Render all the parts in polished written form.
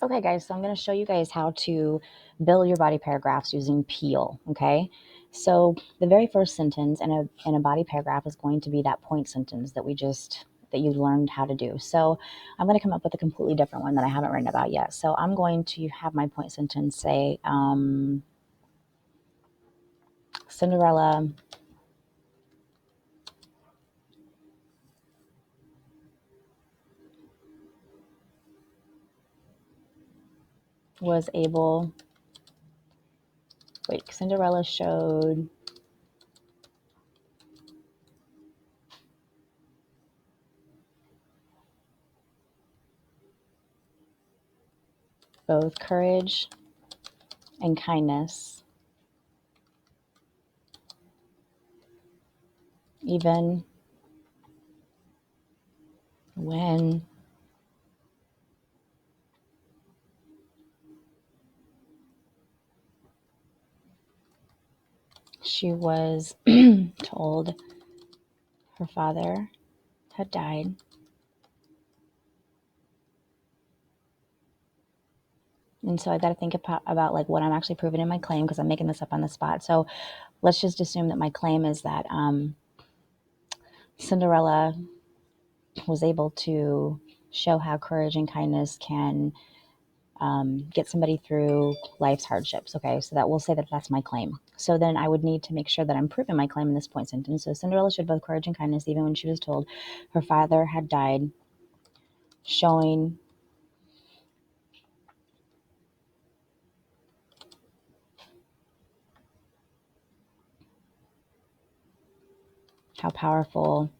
Okay, guys, so I'm going to show you guys how to build your body paragraphs using Peel, okay? So the very first sentence in a body paragraph is going to be that point sentence that you learned how to do. So I'm going to come up with a completely different one that I haven't written about yet. So I'm going to have my point sentence say, Cinderella was able, Cinderella showed both courage and kindness, even when she was told her father had died. And so I got to think about like what I'm actually proving in my claim, because I'm making this up on the spot. So let's just assume that my claim is that Cinderella was able to show how courage and kindness can get somebody through life's hardships. Okay, so that we'll say that that's my claim. So then I would need to make sure that I'm proving my claim in this point sentence. So Cinderella showed both courage and kindness even when she was told her father had died, showing how powerful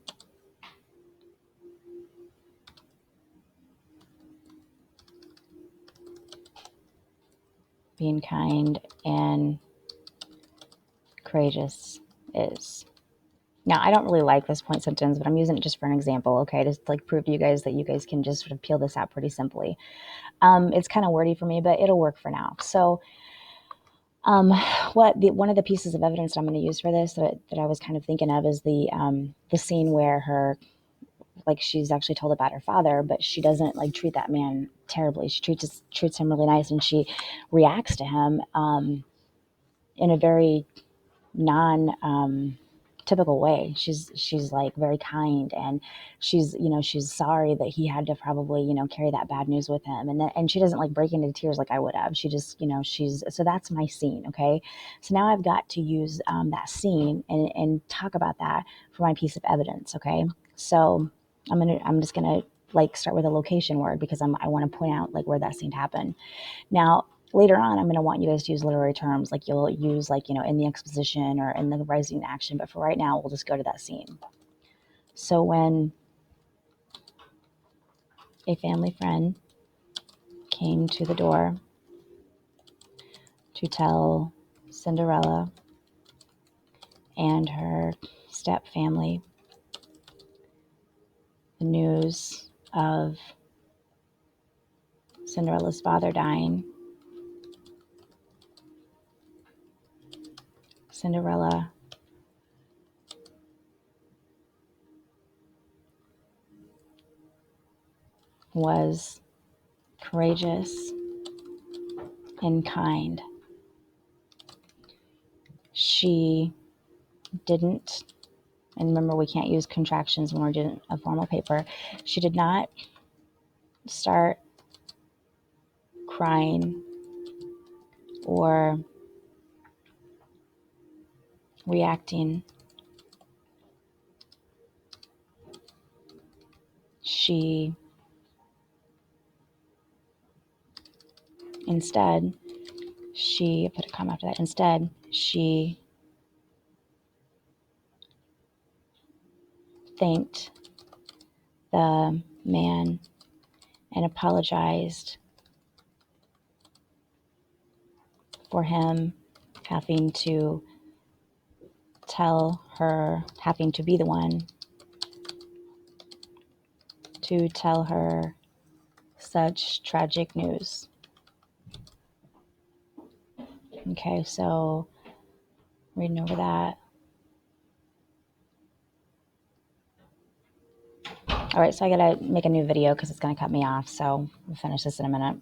being kind and courageous is. Now, I don't really like this point sentence, but I'm using it just for an example, okay? Just like prove to you guys that you guys can just sort of peel this out pretty simply. It's kind of wordy for me, but it'll work for now. So, one of the pieces of evidence that I'm going to use for this that I was kind of thinking of is the scene where she's actually told about her father, but she doesn't like treat that man terribly. She treats him really nice, and she reacts to him in a very non typical way. She's like very kind, and she's sorry that he had to probably carry that bad news with him, and she doesn't like break into tears like I would have. She just she's so that's my scene. Okay, so now I've got to use that scene and talk about that for my piece of evidence. Okay, so I'm just gonna like start with a location word, because I want to point out like where that scene happened. Now, later on, I'm going to want you guys to use literary terms, like you'll use like, in the exposition or in the rising action. But for right now, we'll just go to that scene. So when a family friend came to the door to tell Cinderella and her step family the news of Cinderella's father dying, Cinderella was courageous and kind. She didn't, and remember, we can't use contractions when we're doing a formal paper. She did not start crying or reacting. She instead, she put a comma after that. Instead, she thanked the man and apologized for him having to having to be the one to tell her such tragic news. Okay, so reading over that. All right, so I gotta make a new video because it's gonna cut me off. So we'll finish this in a minute.